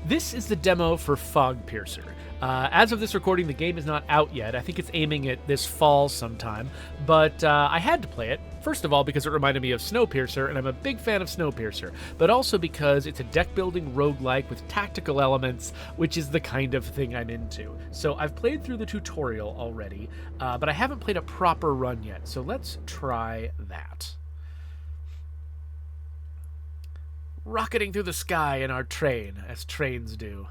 This is the demo for FOGPIERCER. As of this recording, the game is not out yet. I think it's aiming at this fall sometime, but I had to play it. First of all, because it reminded me of Snowpiercer, and I'm a big fan of Snowpiercer, but also because it's a deck-building roguelike with tactical elements, which is the kind of thing I'm into. So I've played through the tutorial already, but I haven't played a proper run yet, so let's try that. Rocketing through the sky in our train, as trains do.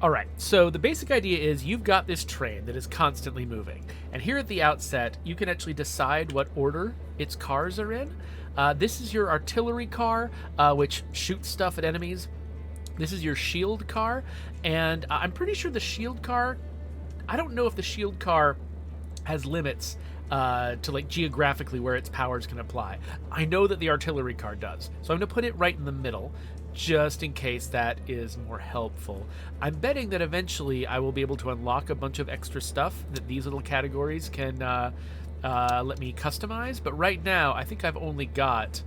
Alright, so the basic idea is you've got this train that is constantly moving, and here at the outset, you can actually decide what order its cars are in. This is your artillery car, which shoots stuff at enemies. This is your shield car, and I'm pretty sure the shield car, I don't know if the shield car has limits to like geographically where its powers can apply. I know that the artillery car does, so I'm going to put it right in the middle, just in case that is more helpful. I'm betting that eventually I will be able to unlock a bunch of extra stuff that these little categories can let me customize, but right now I think I've only got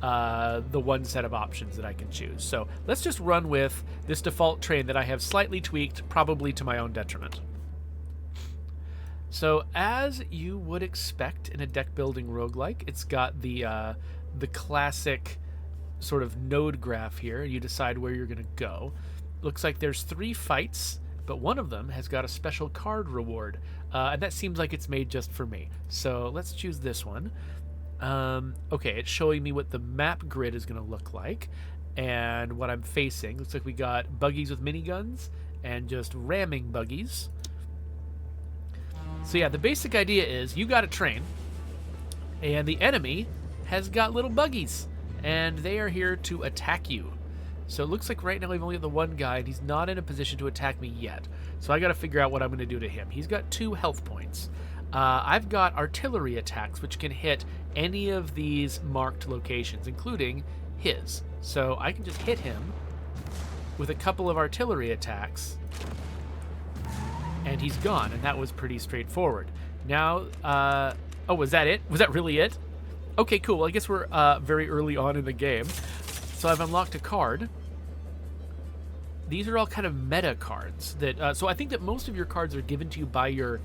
the one set of options that I can choose. So let's just run with this default train that I have slightly tweaked, probably to my own detriment. So as you would expect in a deck-building roguelike, it's got the classic sort of node graph here. You decide where you're going to go. Looks like there's 3 fights, but one of them has got a special card reward, and that seems like it's made just for me. So let's choose this one. Okay, it's showing me what the map grid is going to look like and what I'm facing. Looks like we got buggies with miniguns and just ramming buggies. So yeah, the basic idea is you got a train, and the enemy has got little buggies, and they are here to attack you. So it looks like right now we've only got the one guy, and he's not in a position to attack me yet. So I got to figure out what I'm going to do to him. He's got 2 health points. I've got artillery attacks, which can hit any of these marked locations, including his. So I can just hit him with a couple of artillery attacks, and he's gone, and that was pretty straightforward. Now, oh, was that it? Was that really it? Okay, cool. Well, I guess we're very early on in the game. So I've unlocked a card. These are all kind of meta cards. So I think that most of your cards are given to you by your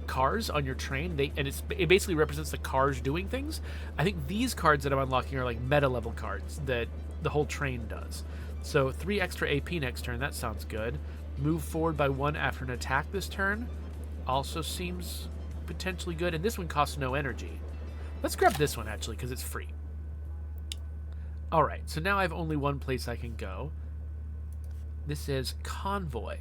cars on your train, and it basically represents the cars doing things. I think these cards that I'm unlocking are like meta level cards that the whole train does. So 3 extra AP next turn. That sounds good. Move forward by 1 after an attack this turn. Also seems potentially good. And this one costs no energy. Let's grab this one, actually, because it's free. Alright, so now I have only one place I can go. This is Convoy.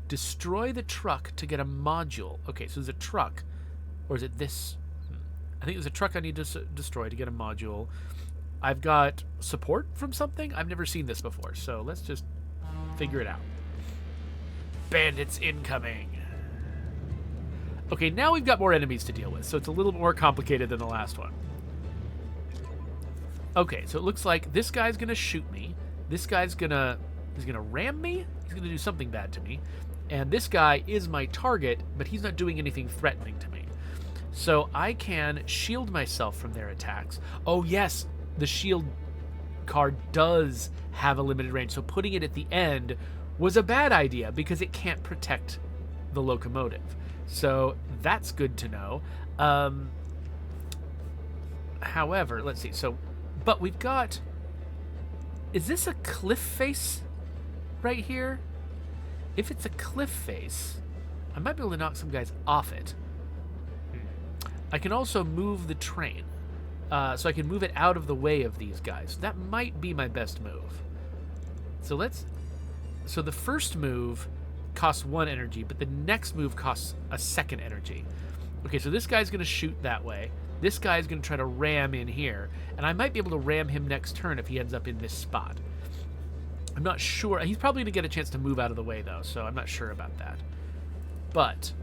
Destroy the truck to get a module. Okay, so there's a truck. Or is it this? I think there's a truck I need to destroy to get a module. I've got support from something? I've never seen this before, so let's just figure it out. Bandits incoming. Okay, now we've got more enemies to deal with, so it's a little more complicated than the last one. Okay, so it looks like this guy's gonna shoot me. This guy's gonna ram me. He's gonna do something bad to me. And this guy is my target, but he's not doing anything threatening to me. So I can shield myself from their attacks. Oh yes, the shield card does have a limited range, so putting it at the end was a bad idea because it can't protect the locomotive. So that's good to know. However, let's see. So, but we've got... Is this a cliff face right here? If it's a cliff face, I might be able to knock some guys off it. I can also move the train. So I can move it out of the way of these guys. That might be my best move. So let's... So the first move costs 1 energy, but the next move costs a 2nd energy. Okay, so this guy's going to shoot that way. This guy's going to try to ram in here, and I might be able to ram him next turn if he ends up in this spot. I'm not sure. He's probably going to get a chance to move out of the way, though, so I'm not sure about that. But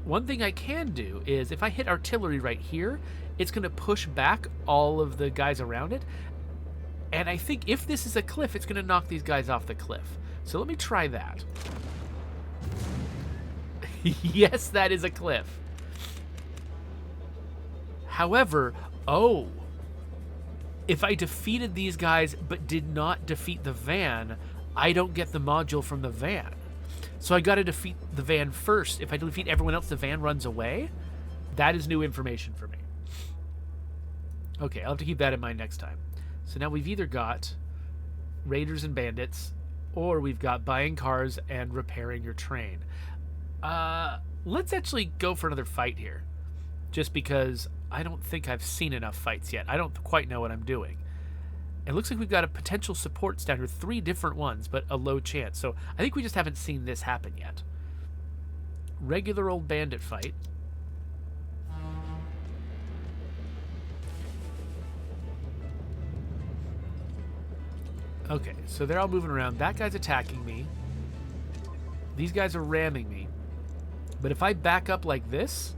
one thing I can do is if I hit artillery right here, it's going to push back all of the guys around it. And I think if this is a cliff, it's going to knock these guys off the cliff. So let me try that. Yes, that is a cliff. However, oh, If I defeated these guys but did not defeat the van, I don't get the module from the van. So I got to defeat the van first. If I defeat everyone else, the van runs away. That is new information for me. Okay, I'll have to keep that in mind next time. So now we've either got raiders and bandits, or we've got buying cars and repairing your train. Let's actually go for another fight here. Just because I don't think I've seen enough fights yet. I don't quite know what I'm doing. It looks like we've got a potential support standard, 3 different ones, but a low chance. So I think we just haven't seen this happen yet. Regular old bandit fight. Okay, so they're all moving around. That guy's attacking me. These guys are ramming me. But if I back up like this,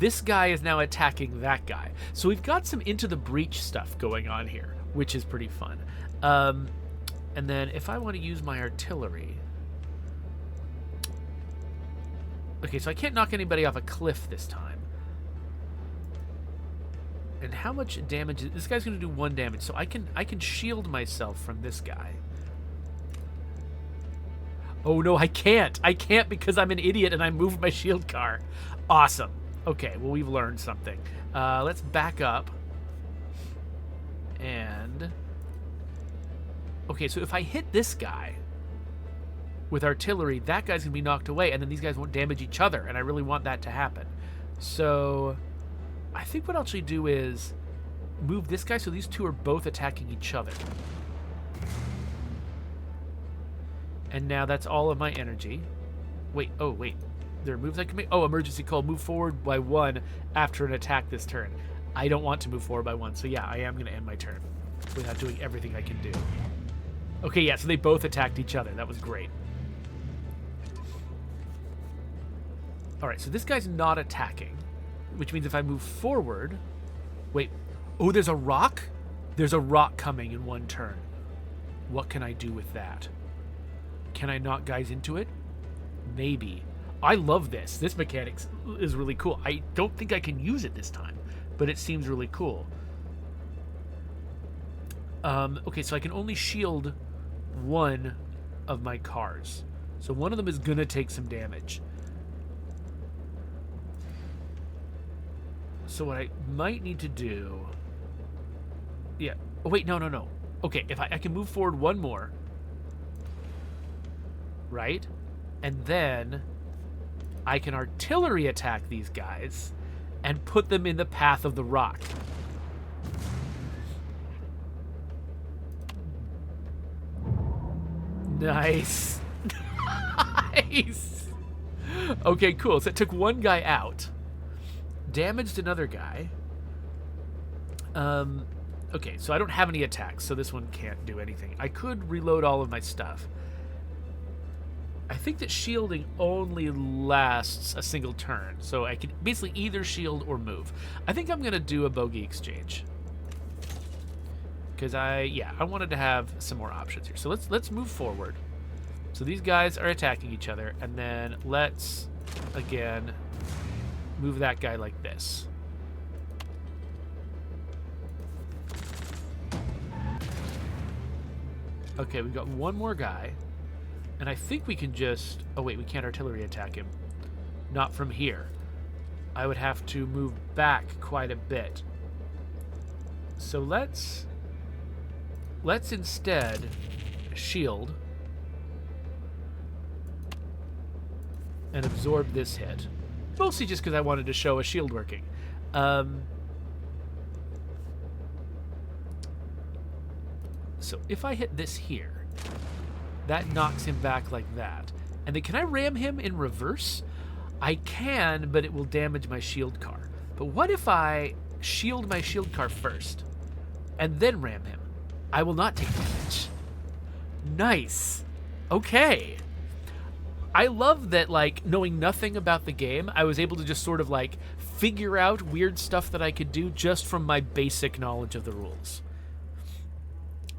this guy is now attacking that guy. So we've got some Into the Breach stuff going on here, which is pretty fun. And then if I want to use my artillery... Okay, so I can't knock anybody off a cliff this time. And how much damage... This guy's going to do 1 damage, so I can shield myself from this guy. Oh, no, I can't. I can't because I'm an idiot and I moved my shield car. Awesome. Okay, well, we've learned something. Let's back up. And... Okay, so if I hit this guy with artillery, that guy's going to be knocked away, and then these guys won't damage each other, and I really want that to happen. So I think what I'll actually do is move this guy so these two are both attacking each other. And now that's all of my energy. Wait, oh, wait. There are moves I can make? Oh, emergency call. Move forward by 1 after an attack this turn. I don't want to move forward by 1, so yeah, I am going to end my turn without doing everything I can do. Okay, yeah, so they both attacked each other. That was great. Alright, so this guy's not attacking, which means if I move forward... Wait. Oh, there's a rock? There's a rock coming in 1 turn. What can I do with that? Can I knock guys into it? Maybe. I love this. This mechanic is really cool. I don't think I can use it this time, but it seems really cool. Okay, so I can only shield 1 of my cars. So one of them is going to take some damage. So what I might need to do... Yeah. Oh, wait, no. Okay, if I can move forward 1 more. Right? And then I can artillery attack these guys and put them in the path of the rock. Nice. Nice. Okay, cool. So it took 1 guy out. Damaged another guy. Okay, so I don't have any attacks, so this one can't do anything. I could reload all of my stuff. I think that shielding only lasts a single turn, so I can basically either shield or move. I think I'm going to do a bogey exchange. Because I wanted to have some more options here. So let's move forward. So these guys are attacking each other, and then let's, again, move that guy like this. Okay, we've got 1 more guy. And I think we can just... Oh, wait, we can't artillery attack him. Not from here. I would have to move back quite a bit. So let's instead shield and absorb this hit. Mostly just because I wanted to show a shield working. So if I hit this here, that knocks him back like that. And then can I ram him in reverse? I can, but it will damage my shield car. But what if I shield my shield car first and then ram him? I will not take damage. Nice. Okay. I love that, like, knowing nothing about the game, I was able to just sort of, like, figure out weird stuff that I could do just from my basic knowledge of the rules.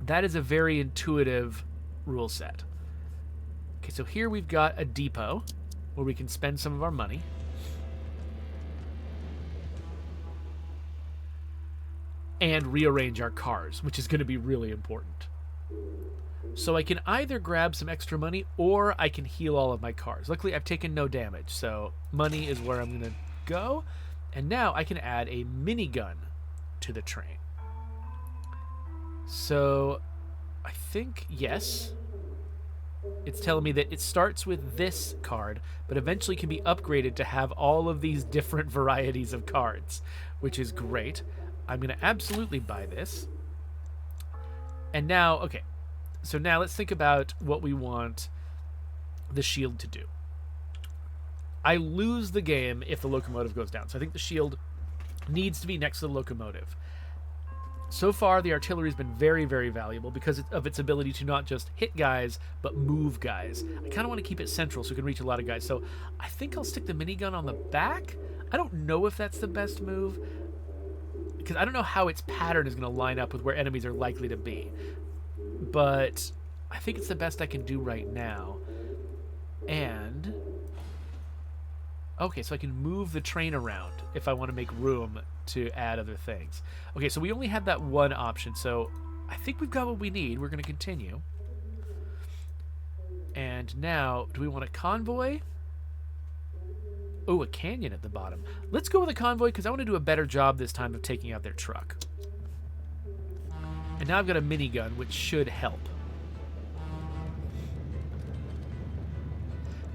That is a very intuitive rule set. Okay, so here we've got a depot where we can spend some of our money. and rearrange our cars, which is going to be really important. So I can either grab some extra money or I can heal all of my cars. Luckily, I've taken no damage, so money is where I'm going to go. And now I can add a minigun to the train. So I think, yes, it's telling me that it starts with this card, but eventually can be upgraded to have all of these different varieties of cards, which is great. I'm going to absolutely buy this. And now, okay, so now let's think about what we want the shield to do. I lose the game if the locomotive goes down, so I think the shield needs to be next to the locomotive. So far, the artillery's been very, very valuable because of its ability to not just hit guys, but move guys. I kind of want to keep it central so it can reach a lot of guys. So I think I'll stick the minigun on the back. I don't know if that's the best move, because I don't know how its pattern is going to line up with where enemies are likely to be. But I think it's the best I can do right now. And okay, so I can move the train around if I want to make room to add other things. Okay, so we only had that one option, so I think we've got what we need. We're going to continue. And now, do we want a convoy? Oh, a canyon at the bottom. Let's go with a convoy because I want to do a better job this time of taking out their truck. And now I've got a minigun, which should help.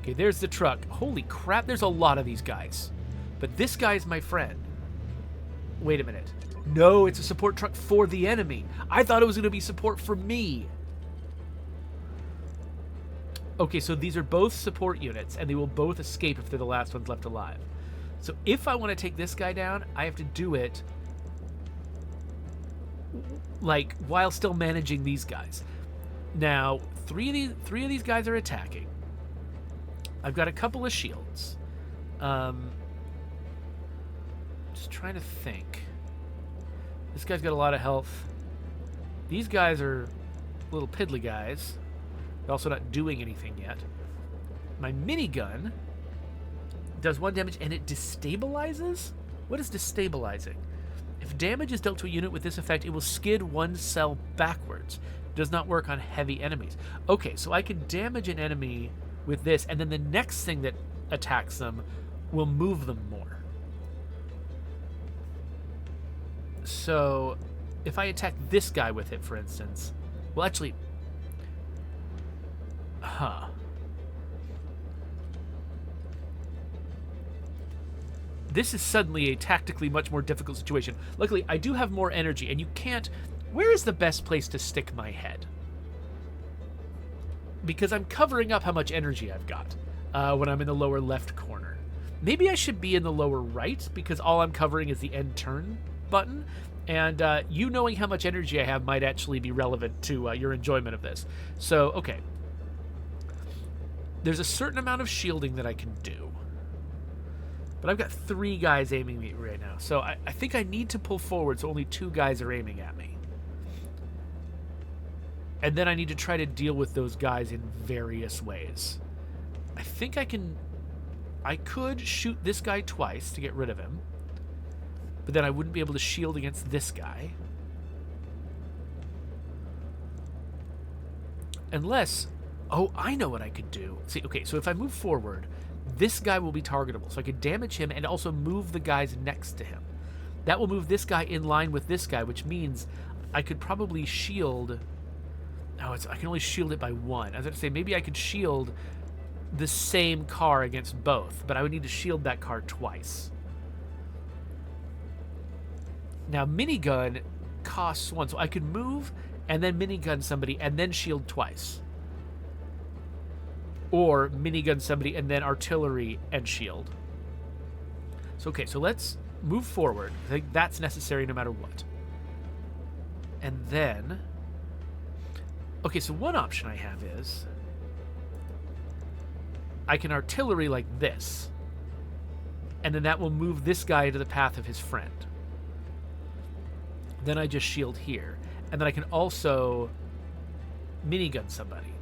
Okay, there's the truck. Holy crap, there's a lot of these guys. But this guy's my friend. Wait a minute. No, it's a support truck for the enemy. I thought it was going to be support for me. Okay, so these are both support units, and they will both escape if they're the last ones left alive. So if I want to take this guy down, I have to do it like while still managing these guys. Now, three of these guys are attacking. I've got a couple of shields. Just trying to think. This guy's got a lot of health. These guys are little piddly guys. They're also not doing anything yet. My minigun does 1 damage and it destabilizes? What is destabilizing? If damage is dealt to a unit with this effect, it will skid 1 cell backwards. It does not work on heavy enemies. Okay, so I can damage an enemy with this, and then the next thing that attacks them will move them more. So if I attack this guy with it, for instance, well, actually, this is suddenly a tactically much more difficult situation. Luckily, I do have more energy, and you can't... Where is the best place to stick my head? Because I'm covering up how much energy I've got when I'm in the lower left corner. Maybe I should be in the lower right, because all I'm covering is the end turn button, and you knowing how much energy I have might actually be relevant to your enjoyment of this. So, okay. There's a certain amount of shielding that I can do. But I've got 3 guys aiming at me right now. So I think I need to pull forward so only 2 guys are aiming at me. And then I need to try to deal with those guys in various ways. I think I could shoot this guy twice to get rid of him. But then I wouldn't be able to shield against this guy. Unless... Oh, I know what I could do. See, okay, so if I move forward, this guy will be targetable. So I could damage him and also move the guys next to him. That will move this guy in line with this guy, which means I could probably shield... Oh, I can only shield it by 1. I was going to say, maybe I could shield the same car against both, but I would need to shield that car twice. Now, minigun costs 1, so I could move and then minigun somebody and then shield twice. Or minigun somebody and then artillery and shield. So, okay, so let's move forward. I think that's necessary no matter what. And then... Okay, so one option I have is... I can artillery like this. And then that will move this guy into the path of his friend. Then I just shield here. And then I can also minigun somebody.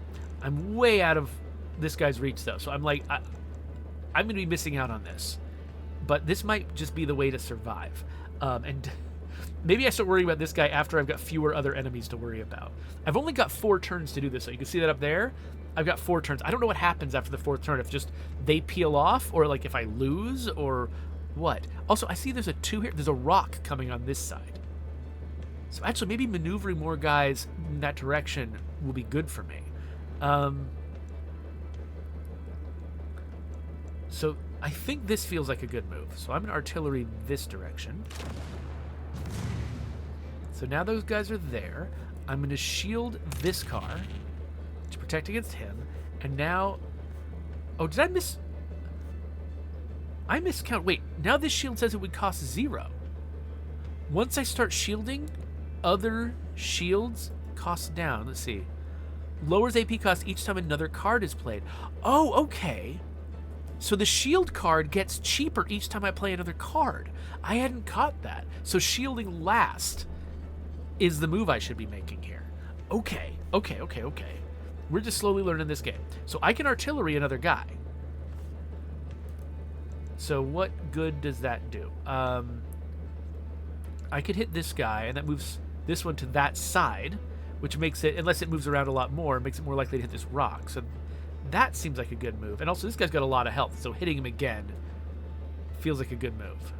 I'm way out of this guy's reach, though. So I'm like, I'm going to be missing out on this. But this might just be the way to survive. And Maybe I start worrying about this guy after I've got fewer other enemies to worry about. I've only got 4 turns to do this, so you can see that up there. I've got 4 turns. I don't know what happens after the 4th turn, if just they peel off, or like if I lose, or what. Also, I see there's a 2 here. There's a rock coming on this side. So actually, maybe maneuvering more guys in that direction will be good for me. So I think this feels like a good move. So I'm going to artillery this direction. So now those guys are there. I'm going to shield this car to protect against him. And now... Oh, did I miss... I miscount. Wait, now this shield says it would cost 0. Once I start shielding, other shields cost down. Let's see. Lowers AP cost each time another card is played. Oh, okay. So the shield card gets cheaper each time I play another card. I hadn't caught that. So shielding last is the move I should be making here. Okay. We're just slowly learning this game. So I can artillery another guy. So what good does that do? I could hit this guy, and that moves this one to that side, which makes it, unless it moves around a lot more, makes it more likely to hit this rock. So that seems like a good move. And also, this guy's got a lot of health, so hitting him again feels like a good move.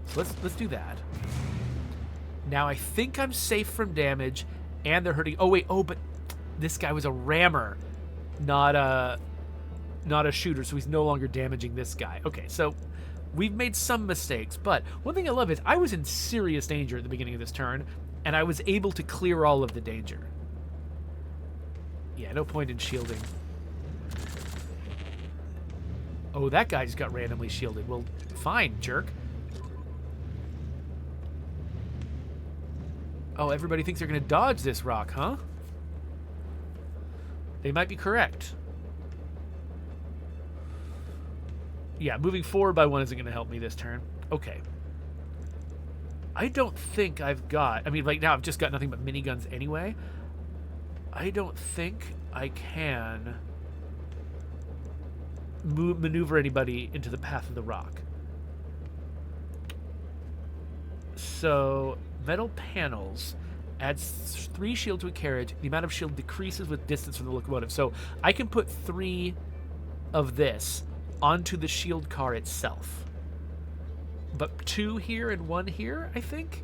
So let's do that. Now I think I'm safe from damage, and they're hurting. Oh wait, but this guy was a rammer, not a shooter, so he's no longer damaging this guy. Okay, so we've made some mistakes, but one thing I love is I was in serious danger at the beginning of this turn, and I was able to clear all of the danger. Yeah, no point in shielding. Oh, that guy just got randomly shielded. Well, fine, jerk. Oh, everybody thinks they're going to dodge this rock, huh? They might be correct. Yeah, moving forward by 1 isn't going to help me this turn. Okay. I don't think I've got... I mean, right now I've just got nothing but miniguns anyway. I don't think I can maneuver anybody into the path of the rock. So, metal panels adds 3 shield to a carriage. The amount of shield decreases with distance from the locomotive. So, I can put 3 of this onto the shield car itself. But 2 here and 1 here, I think,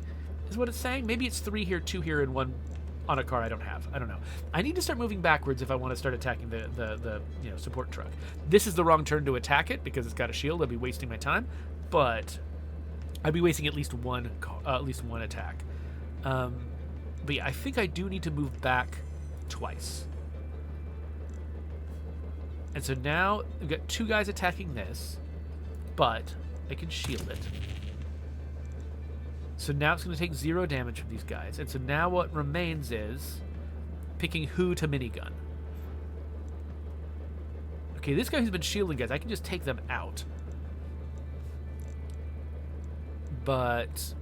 is what it's saying. Maybe it's 3 here, 2 here, and 1 on a car I don't have. I don't know. I need to start moving backwards if I want to start attacking the support truck. This is the wrong turn to attack it because it's got a shield. I'd be wasting my time, but I'd be wasting at least one attack. But yeah, I think I do need to move back twice. And so now we've got 2 guys attacking this, but I can shield it. So now it's going to take 0 damage from these guys. And so now what remains is picking who to minigun. Okay, this guy who's been shielding guys, I can just take them out. But...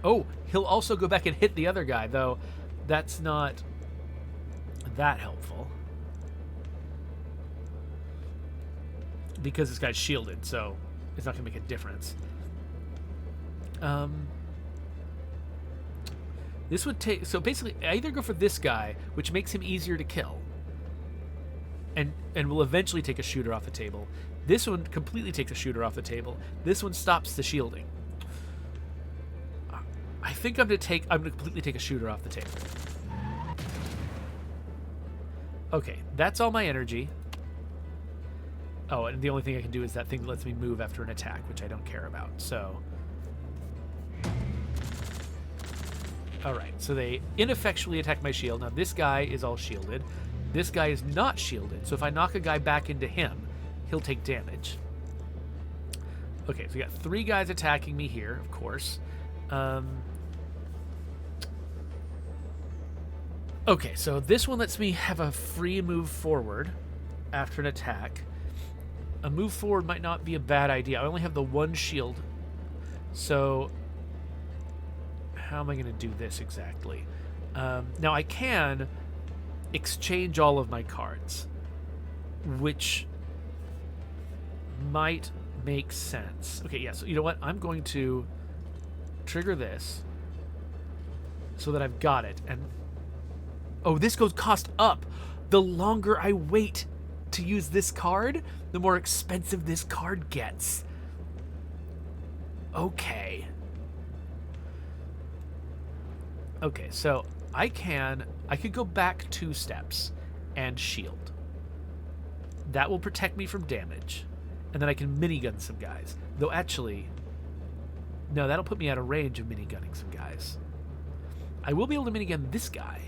oh, he'll also go back and hit the other guy, though that's not that helpful. Because this guy's shielded, so it's not going to make a difference. This would take... so basically, I either go for this guy, which makes him easier to kill, and will eventually take a shooter off the table. This one completely takes a shooter off the table. This one stops the shielding. I think I'm going to completely take a shooter off the table. Okay, that's all my energy. Oh, and the only thing I can do is that thing that lets me move after an attack, which I don't care about, so... Alright, so they ineffectually attack my shield. Now, this guy is all shielded. This guy is not shielded, so if I knock a guy back into him, he'll take damage. Okay, so we got 3 guys attacking me here, of course. Okay, so this one lets me have a free move forward after an attack. A move forward might not be a bad idea. I only have the 1 shield. So, how am I going to do this exactly? Now, I can exchange all of my cards, which might Makes sense. Okay, yeah, so you know what? I'm going to trigger this so that I've got it. And oh, this goes cost up. The longer I wait to use this card, the more expensive this card gets. Okay. Okay, so I could go back 2 steps and shield. That will protect me from damage. And then I can minigun some guys. Though actually, no, that'll put me out of range of minigunning some guys. I will be able to minigun this guy.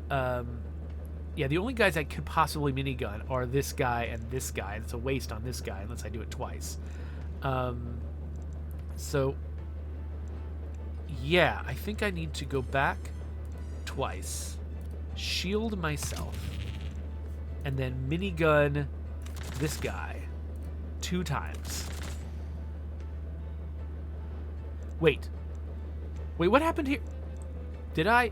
Yeah, the only guys I could possibly minigun are this guy and this guy. It's a waste on this guy unless I do it twice. So, yeah, I think I need to go back twice, shield myself, and then minigun this guy 2 times. Wait, what happened here? Did I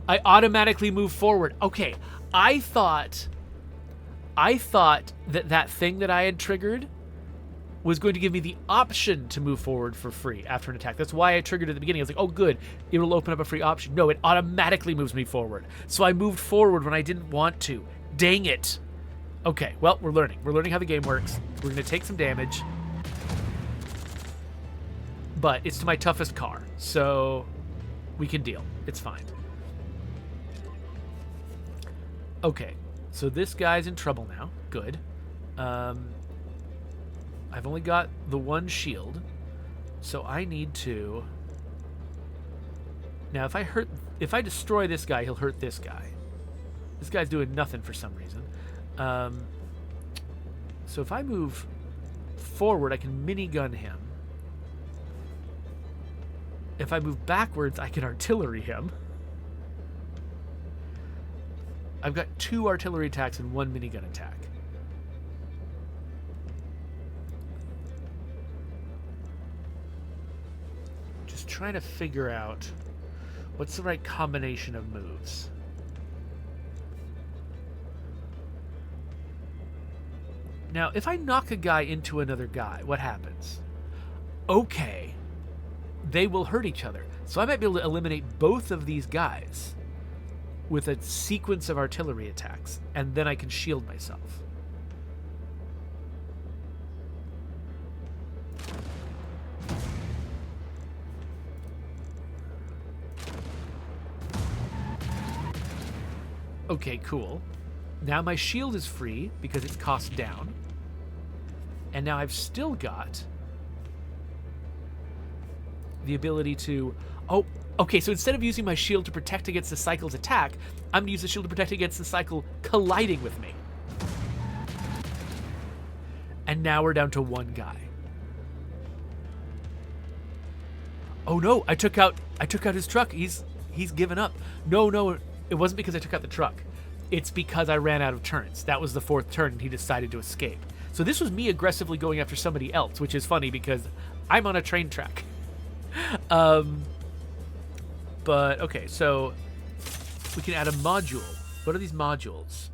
automatically move forward? Okay, I thought that thing that I had triggered was going to give me the option to move forward for free after an attack. That's why I triggered at the beginning. I was like, oh good, it'll open up a free option. No, it automatically moves me forward. So I moved forward when I didn't want to. Dang it. Okay, well, we're learning. We're learning how the game works. We're going to take some damage. But it's to my toughest car, so we can deal. It's fine. Okay, so this guy's in trouble now. Good. I've only got the 1 shield, so I need to... Now, if I destroy this guy, he'll hurt this guy. This guy's doing nothing for some reason. So if I move forward, I can minigun him. If I move backwards, I can artillery him. I've got 2 artillery attacks and 1 minigun attack. Just trying to figure out what's the right combination of moves. Now, if I knock a guy into another guy, what happens? Okay. They will hurt each other. So I might be able to eliminate both of these guys with a sequence of artillery attacks, and then I can shield myself. Okay, cool. Now my shield is free because it's cost down. And now I've still got the ability to... Oh, okay, so instead of using my shield to protect against the cycle's attack, I'm going to use the shield to protect against the cycle colliding with me. And now we're down to 1 guy. Oh no, I took out his truck. He's given up. No, it wasn't because I took out the truck. It's because I ran out of turns. That was the 4th turn and he decided to escape. So this was me aggressively going after somebody else, which is funny because I'm on a train track. But, okay, so we can add a module. What are these modules?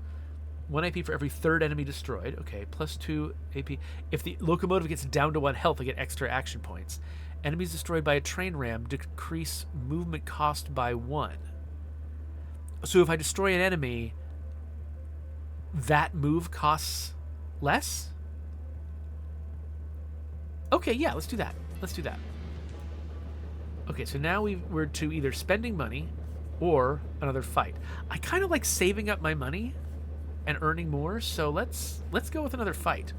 1 AP for every 3rd enemy destroyed. Okay, plus 2 AP. If the locomotive gets down to 1 health, I get extra action points. Enemies destroyed by a train ram decrease movement cost by 1. So if I destroy an enemy, that move costs less? Okay, yeah, let's do that. Let's do that. Okay, so now we're to either spending money or another fight. I kind of like saving up my money and earning more, so let's go with another fight.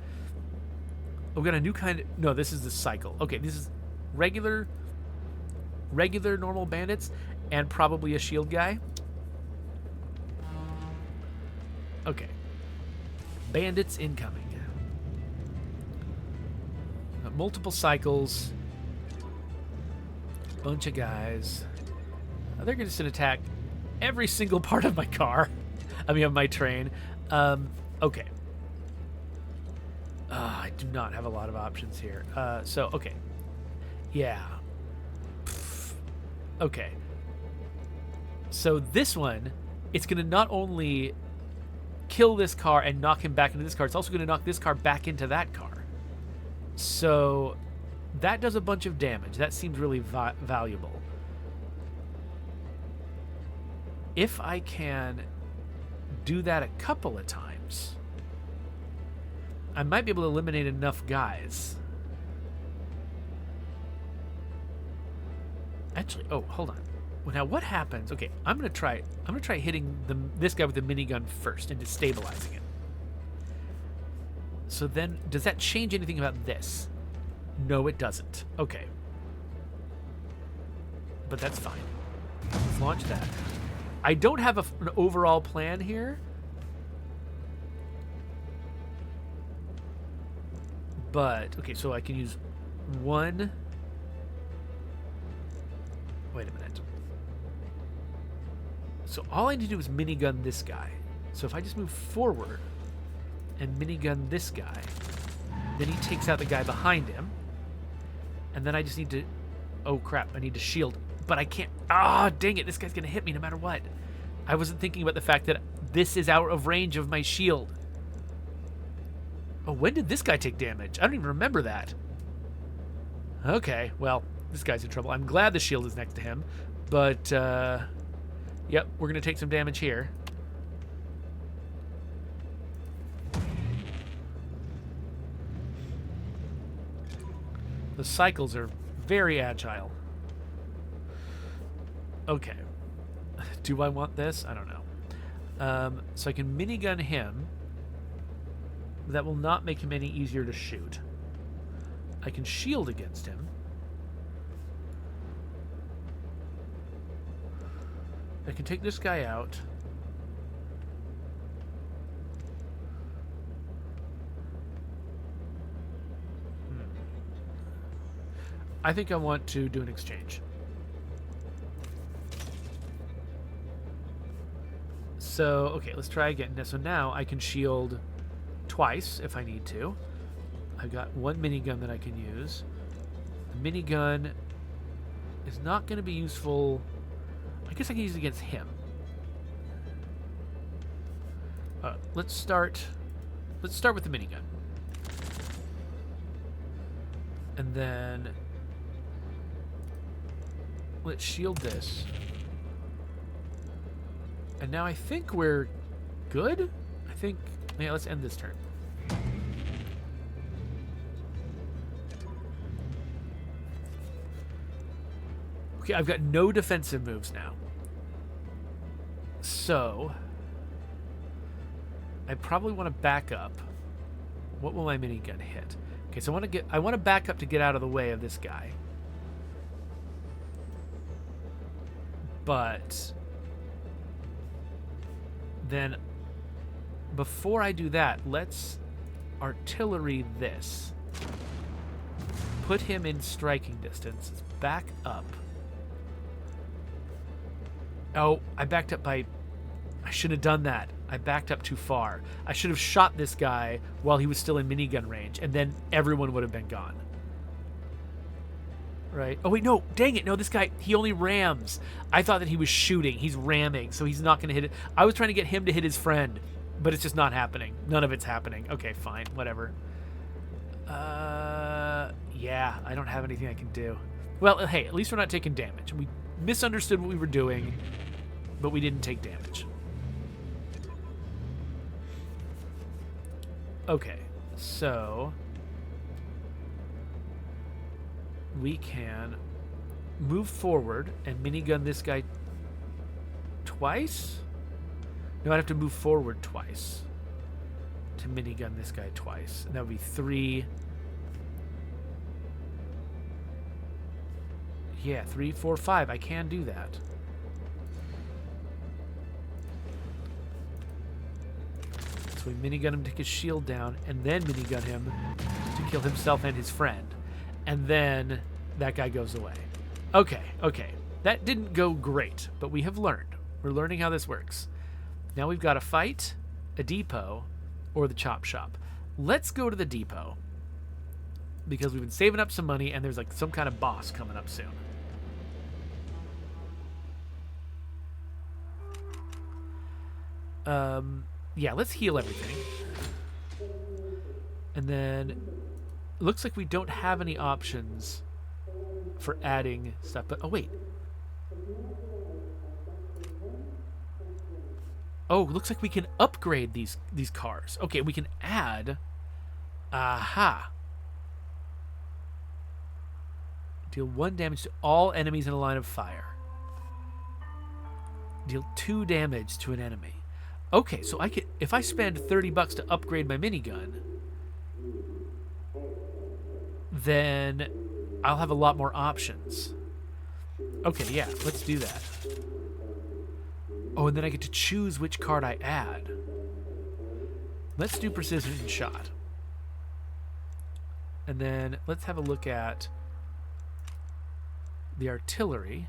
Oh, we got a new kind of... No, this is the cycle. Okay, this is regular normal bandits and probably a shield guy. Okay. Bandits incoming. Multiple cycles. Bunch of guys. They're just going to attack every single part of my car. I mean, of my train. Okay. I do not have a lot of options here. So, okay. Yeah. Okay. So this one, it's going to not only kill this car and knock him back into this car, it's also going to knock this car back into that car. So that does a bunch of damage. That seems really valuable. If I can do that a couple of times, I might be able to eliminate enough guys. Actually, oh, hold on. Well, now what happens? Okay, I'm gonna try hitting this guy with the minigun first and destabilizing it. So then, does that change anything about this? No, it doesn't. Okay, but that's fine. Let's launch that. I don't have an overall plan here, but okay. So I can use one. Wait a minute. So all I need to do is minigun this guy. So if I just move forward and minigun this guy, then he takes out the guy behind him. And then I just need to... Oh, crap. I need to shield. But I can't... Ah, dang it. This guy's going to hit me no matter what. I wasn't thinking about the fact that this is out of range of my shield. Oh, when did this guy take damage? I don't even remember that. Okay, well... This guy's in trouble. I'm glad the shield is next to him, but, yep, we're going to take some damage here. The cycles are very agile. Okay. Do I want this? I don't know. So I can minigun him. That will not make him any easier to shoot. I can shield against him. I can take this guy out. I think I want to do an exchange. So, okay, let's try again. So now I can shield twice if I need to. I've got one minigun that I can use. The minigun is not going to be useful... I guess I can use it against him. Let's start with the minigun. And then let's shield this. And now I think we're good. I think, yeah, let's end this turn. Okay, I've got no defensive moves now. So, I probably want to back up. What will my minigun hit? Okay, so I want to back up to get out of the way of this guy. But then before I do that, let's artillery this. Put him in striking distance. Back up. Oh, I backed up by... I shouldn't have done that. I backed up too far. I should have shot this guy while he was still in minigun range, and then everyone would have been gone. Right? Oh, wait, no. Dang it. No, this guy, he only rams. I thought that he was shooting. He's ramming, so he's not going to hit it. I was trying to get him to hit his friend, but it's just not happening. None of it's happening. Okay, fine. Whatever. Yeah, I don't have anything I can do. Well, hey, at least we're not taking damage. We misunderstood what we were doing, but we didn't take damage. Okay, so we can move forward and minigun this guy twice? No, I'd have to move forward twice to minigun this guy twice. And that would be 3. Yeah, 3, 4, 5. I can do that. So we minigun him to take his shield down, and then minigun him to kill himself and his friend. And then that guy goes away. Okay, okay. That didn't go great, but we have learned. We're learning how this works. Now we've got a fight, a depot, or the chop shop. Let's go to the depot, because we've been saving up some money, and there's like some kind of boss coming up soon. Yeah, let's heal everything. And then it looks like we don't have any options for adding stuff. But, oh, wait. Oh, looks like we can upgrade these cars. Okay, we can add... Aha. Deal 1 damage to all enemies in a line of fire. Deal 2 damage to an enemy. Okay, so I could, if I spend $30 to upgrade my minigun, then I'll have a lot more options. Okay, yeah, let's do that. Oh, and then I get to choose which card I add. Let's do precision shot. And then let's have a look at the artillery.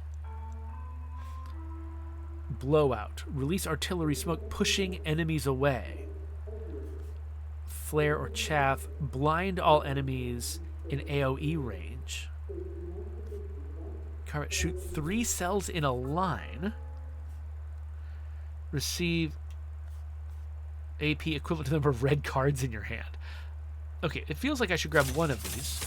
Blowout. Release artillery smoke, pushing enemies away. Flare or chaff. Blind all enemies in AoE range. Shoot 3 cells in a line. Receive AP equivalent to the number of red cards in your hand. Okay, it feels like I should grab one of these.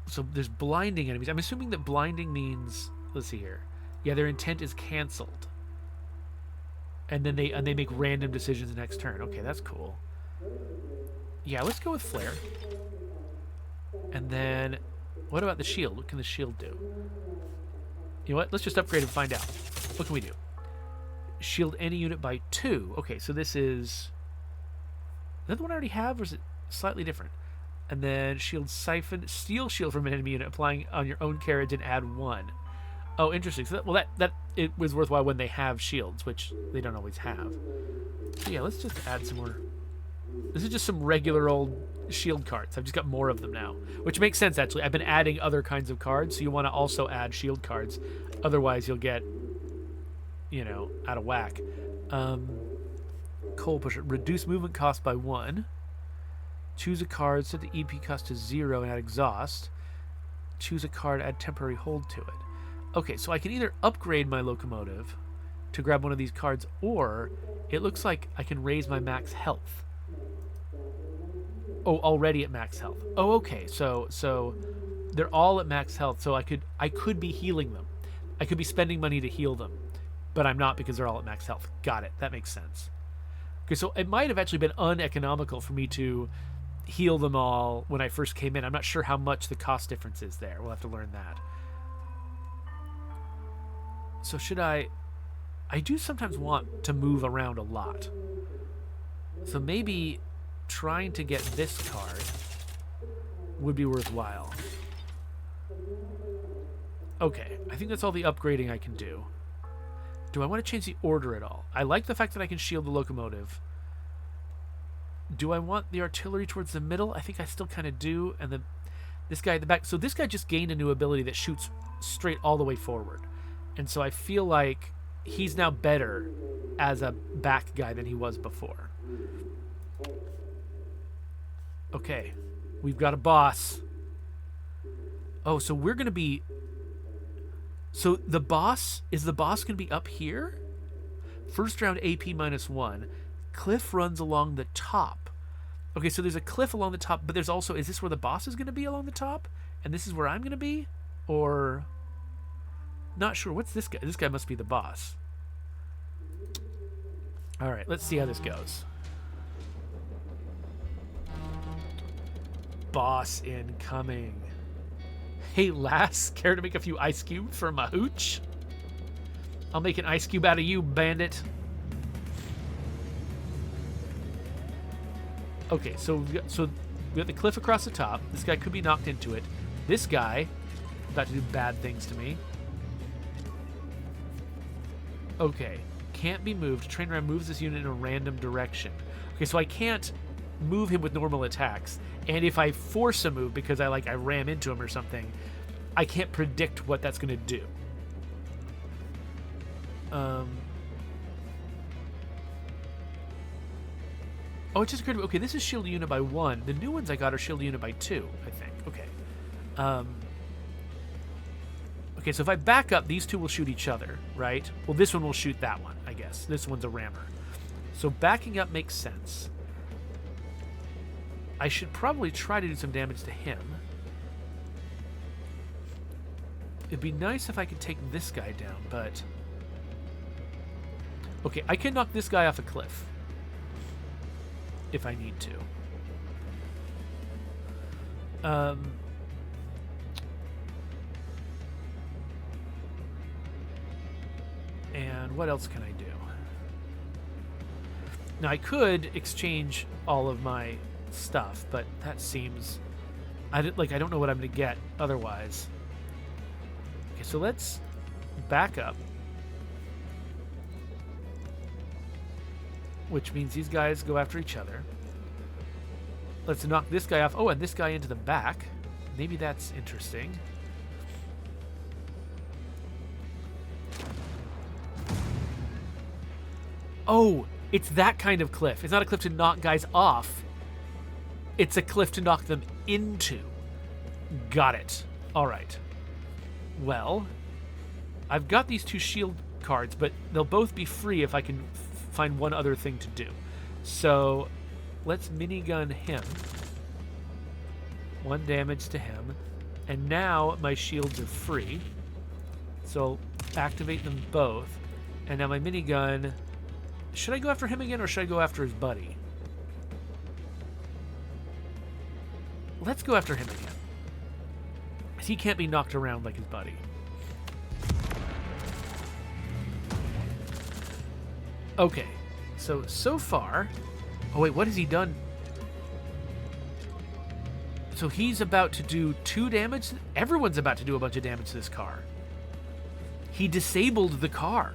So there's blinding enemies. I'm assuming that blinding means... Let's see here. Yeah, their intent is canceled. And then they make random decisions next turn. Okay, that's cool. Yeah, let's go with Flare. And then... What about the shield? What can the shield do? You know what? Let's just upgrade and find out. What can we do? Shield any unit by 2. Okay, so this is... Is that the one I already have, or is it slightly different? And then shield siphon, steal shield from an enemy unit, applying on your own carriage and add 1. Oh, interesting. So that it was worthwhile when they have shields, which they don't always have. So yeah, let's just add some more. This is just some regular old shield cards. I've just got more of them now, which makes sense actually. I've been adding other kinds of cards, so you want to also add shield cards. Otherwise, you'll get, you know, out of whack. Coal pusher. Reduce movement cost by 1. Choose a card, set the EP cost to 0 and add exhaust. Choose a card, add temporary hold to it. Okay, so I can either upgrade my locomotive to grab one of these cards, or it looks like I can raise my max health. Oh, already at max health. Oh, okay. So they're all at max health, so I could be healing them. I could be spending money to heal them, but I'm not because they're all at max health. Got it. That makes sense. Okay, so it might have actually been uneconomical for me to heal them all when I first came in. I'm not sure how much the cost difference is there. We'll have to learn that. So should I do sometimes want to move around a lot. So maybe trying to get this card would be worthwhile. Okay, I think that's all the upgrading I can do. Do I want to change the order at all? I like the fact that I can shield the locomotive. Do I want the artillery towards the middle? I think I still kind of do. And this guy at the back. So this guy just gained a new ability that shoots straight all the way forward. And so I feel like he's now better as a back guy than he was before. Okay, we've got a boss. Oh, so we're going to be... So the boss, is the boss going to be up here? First round AP -1. Cliff runs along the top. Okay, so there's a cliff along the top, but there's also... Is this where the boss is going to be along the top? And this is where I'm going to be? Or... Not sure. What's this guy? This guy must be the boss. All right, let's see how this goes. Boss incoming. Hey, lass, care to make a few ice cubes for my hooch? I'll make an ice cube out of you, bandit. Okay, so we got the cliff across the top. This guy could be knocked into it. This guy about to do bad things to me. Okay, can't be moved. Train ram moves this unit in a random direction. Okay, so I can't move him with normal attacks. And if I force a move because I ram into him or something, I can't predict what that's going to do. Oh, it just occurred to me. Okay, this is shield unit by 1. The new ones I got are shield unit by 2, I think. Okay. Okay, so if I back up, these two will shoot each other, right? Well, this one will shoot that one. I guess. This one's a rammer. So backing up makes sense. I should probably try to do some damage to him. It'd be nice if I could take this guy down, but... Okay, I can knock this guy off a cliff. If I need to. And what else can I do? Now, I could exchange all of my stuff, but that seems... I don't know what I'm going to get otherwise. Okay, so let's back up. Which means these guys go after each other. Let's knock this guy off. Oh, and this guy into the back. Maybe that's interesting. Oh, it's that kind of cliff. It's not a cliff to knock guys off. It's a cliff to knock them into. Got it. All right. Well, I've got these 2 shield cards, but they'll both be free if I can find one other thing to do. So let's minigun him. 1 damage to him. And now my shields are free. So activate them both. And now my minigun... Should I go after him again, or should I go after his buddy? Let's go after him again. He can't be knocked around like his buddy. Okay. So far... Oh, wait, what has he done? So he's about to do 2 damage? Everyone's about to do a bunch of damage to this car. He disabled the car.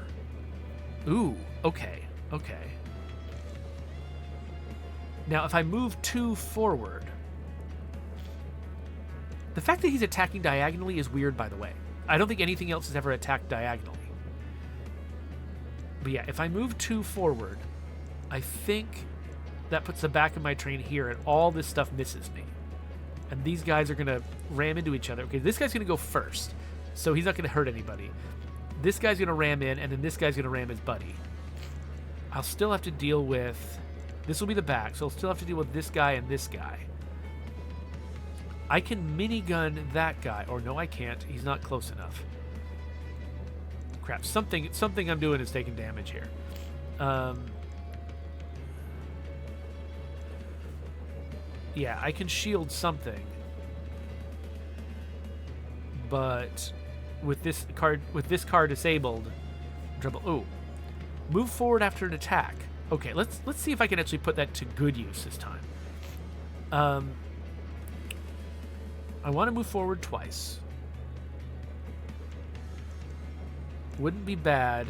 Ooh, okay. Okay. Now, if I move 2 forward... The fact that he's attacking diagonally is weird, by the way. I don't think anything else has ever attacked diagonally. But yeah, if I move 2 forward, I think that puts the back of my train here, and all this stuff misses me. And these guys are going to ram into each other. Okay, this guy's going to go first, so he's not going to hurt anybody. This guy's going to ram in, and then this guy's going to ram his buddy. I'll still have to deal with... This will be the back, so I'll still have to deal with this guy and this guy. I can minigun that guy. Or no, I can't. He's not close enough. Crap. Something I'm doing is taking damage here. Yeah, I can shield something. But with this car disabled... Trouble. Ooh. Move forward after an attack. Okay, let's see if I can actually put that to good use this time. I want to move forward twice. Wouldn't be bad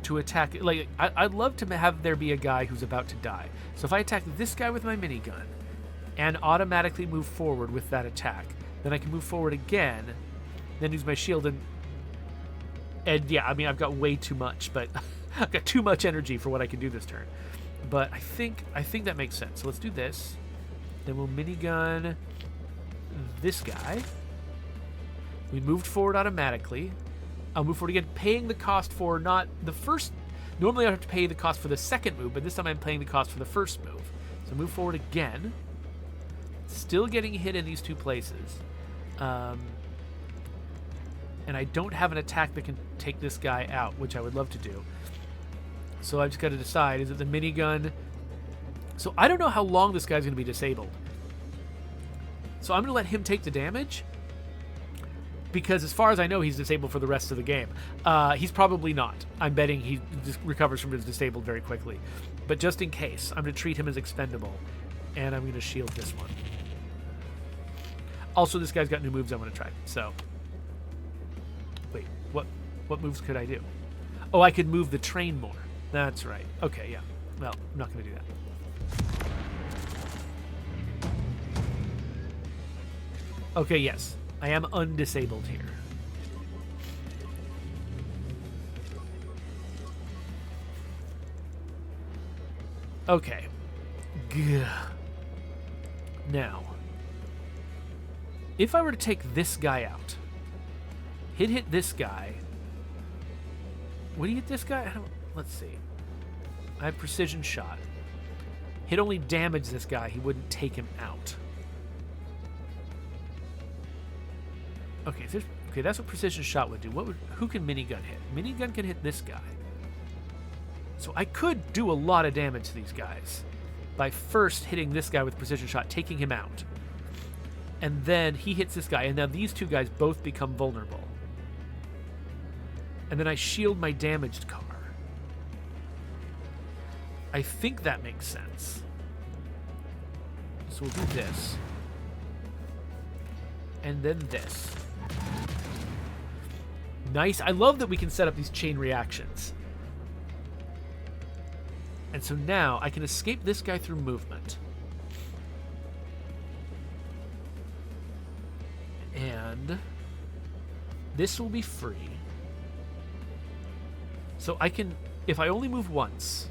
to attack... Like, I'd love to have there be a guy who's about to die. So if I attack this guy with my minigun and automatically move forward with that attack, then I can move forward again, then use my shield and yeah, I mean, I've got way too much, but I've got too much energy for what I can do this turn. But I think that makes sense. So let's do this. Then we'll minigun this guy. We moved forward automatically. I'll move forward again, paying the cost for not the first... Normally I have to pay the cost for the second move, but this time I'm paying the cost for the first move. So move forward again. Still getting hit in these 2 places. And I don't have an attack that can take this guy out, which I would love to do. So I've just got to decide, is it the minigun? So I don't know how long this guy's going to be disabled. So I'm going to let him take the damage, because as far as I know, he's disabled for the rest of the game. He's probably not. I'm betting he just recovers from his disabled very quickly. But just in case, I'm going to treat him as expendable, and I'm going to shield this one. Also, this guy's got new moves I want to try, so... Wait, what moves could I do? Oh, I could move the train more. That's right. Okay, yeah. Well, I'm not going to do that. Okay, yes. I am undisabled here. Okay. Gah. Now, if I were to take this guy out, hit this guy, Would he hit this guy? Let's see. I have precision shot. He'd only damage this guy. He wouldn't take him out. Okay, okay, that's what precision shot would do. Who can minigun hit? Minigun can hit this guy. So I could do a lot of damage to these guys by first hitting this guy with precision shot, taking him out. And then he hits this guy, and now these two guys both become vulnerable. And then I shield my damaged car. I think that makes sense. So we'll do this. And then this. Nice. I love that we can set up these chain reactions. And so now I can escape this guy through movement. And this will be free. So I can, if I only move once.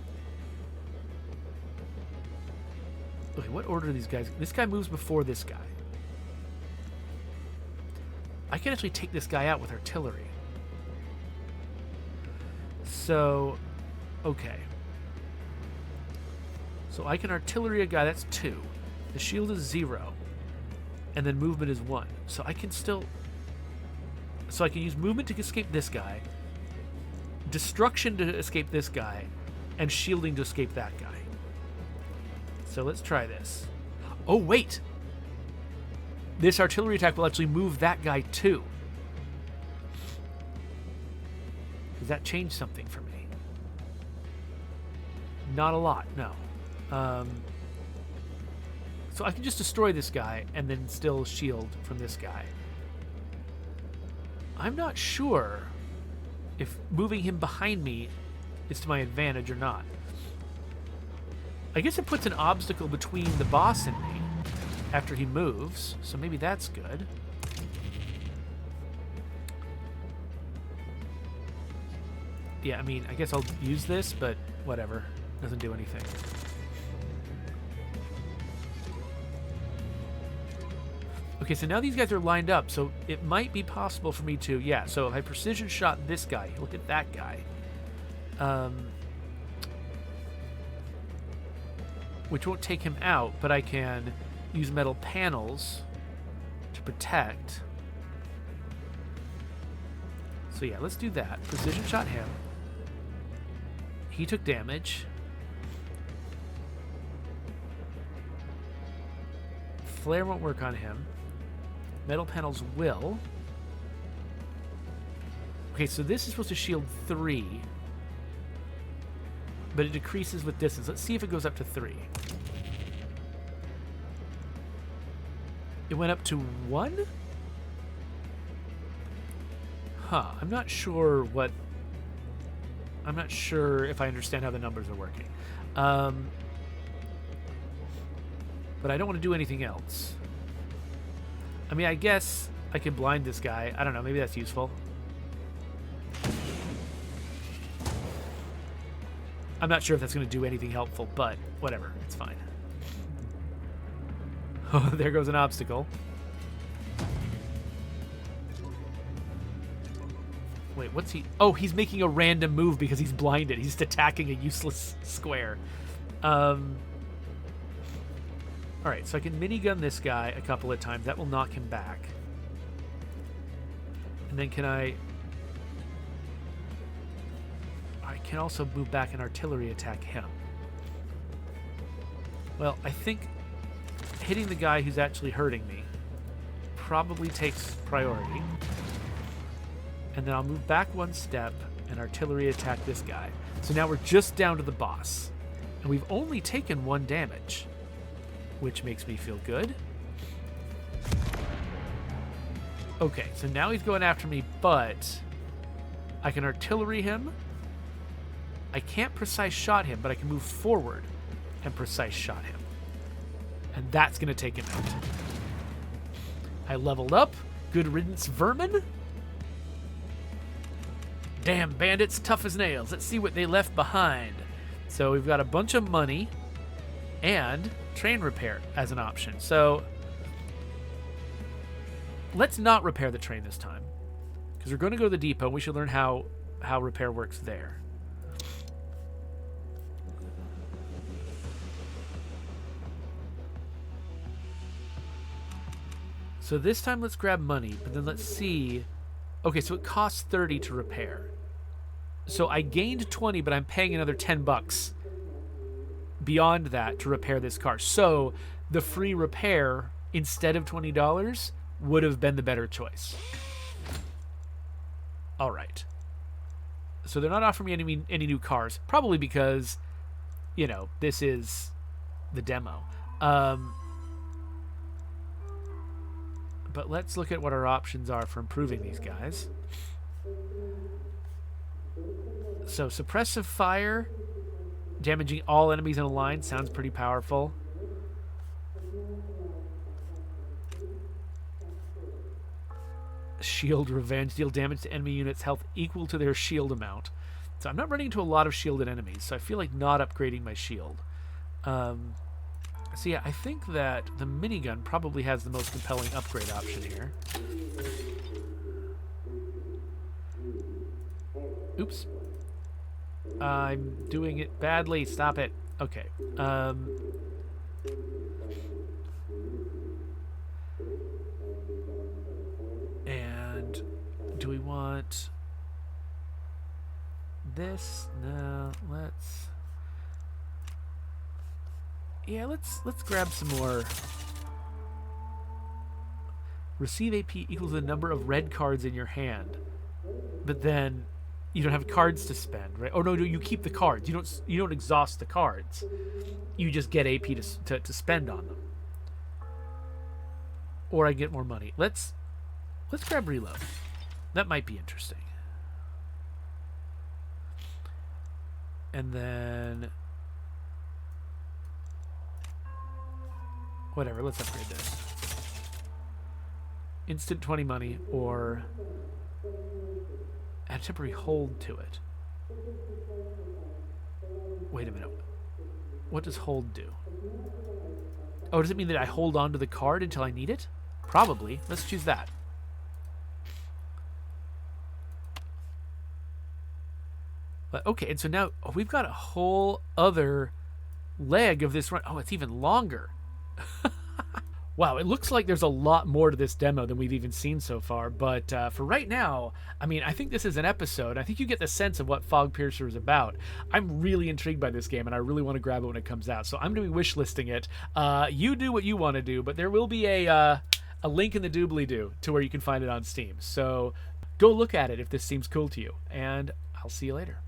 Okay, what order are these guys? This guy moves before this guy. I can actually take this guy out with artillery. So, okay. So I can artillery a guy, that's 2. The shield is 0. And then movement is 1. So I can still... So I can use movement to escape this guy, destruction to escape this guy, and shielding to escape that guy. So let's try this. Oh, wait! This artillery attack will actually move that guy too. Does that change something for me? Not a lot, no. So I can just destroy this guy and then still shield from this guy. I'm not sure if moving him behind me is to my advantage or not. I guess it puts an obstacle between the boss and me after he moves, so maybe that's good. Yeah, I mean, I guess I'll use this, but whatever. Doesn't do anything. Okay, so now these guys are lined up, so it might be possible for me to... Yeah, so if I precision shot this guy, look at that guy. Which won't take him out, but I can use metal panels to protect. So yeah, let's do that. Precision shot him. He took damage. Flare won't work on him. Metal panels will. Okay, so this is supposed to shield 3. But it decreases with distance. Let's see if it goes up to 3. It went up to 1? Huh. I'm not sure what... I'm not sure if I understand how the numbers are working. But I don't want to do anything else. I mean, I guess I could blind this guy. I don't know. Maybe that's useful. I'm not sure if that's going to do anything helpful, but whatever. It's fine. Oh, there goes an obstacle. Wait, what's he... Oh, he's making a random move because he's blinded. He's just attacking a useless square. Alright, so I can minigun this guy a couple of times. That will knock him back. And then can I can also move back and artillery attack him. Well, I think hitting the guy who's actually hurting me probably takes priority. And then I'll move back one step and artillery attack this guy. So now we're just down to the boss. And we've only taken 1 damage, which makes me feel good. Okay, so now he's going after me, but I can artillery him. I can't precise shot him, but I can move forward and precise shot him. And that's going to take him out. I leveled up. Good riddance, vermin. Damn, bandits, tough as nails. Let's see what they left behind. So we've got a bunch of money and train repair as an option. So let's not repair the train this time, because we're going to go to the depot. We should learn how how repair works there. So this time let's grab money, but then let's see. Okay, so it costs 30 to repair. So I gained 20, but I'm paying another 10 bucks beyond that to repair this car. So the free repair instead of $20 would have been the better choice. All right. So they're not offering me any new cars, probably because, you know, this is the demo. But let's look at what our options are for improving these guys. So suppressive fire, damaging all enemies in a line, sounds pretty powerful. Shield revenge, deal damage to enemy units, health equal to their shield amount. So I'm not running into a lot of shielded enemies, so I feel like not upgrading my shield. So yeah, I think that the minigun probably has the most compelling upgrade option here. Oops. I'm doing it badly. Stop it. Okay. And do we want this? No, let's... Yeah, let's grab some more. Receive AP equals the number of red cards in your hand. But then you don't have cards to spend, right? Oh no, you keep the cards. You don't exhaust the cards. You just get AP to spend on them. Or I get more money. Let's grab reload. That might be interesting. And then whatever, let's upgrade this. Instant 20 money, or add a temporary hold to it. Wait a minute. What does hold do? Oh, does it mean that I hold on to the card until I need it? Probably. Let's choose that. But okay, and so now we've got a whole other leg of this run. Oh, it's even longer. Wow, it looks like there's a lot more to this demo than we've even seen so far, but for right now, I mean, I think this is an episode. I think you get the sense of what FOGPIERCER is about. I'm really intrigued by this game, and I really want to grab it when it comes out, so I'm going to be wishlisting it. You do what you want to do, but there will be a link in the doobly-doo to where you can find it on Steam, so go look at it if this seems cool to you, and I'll see you later.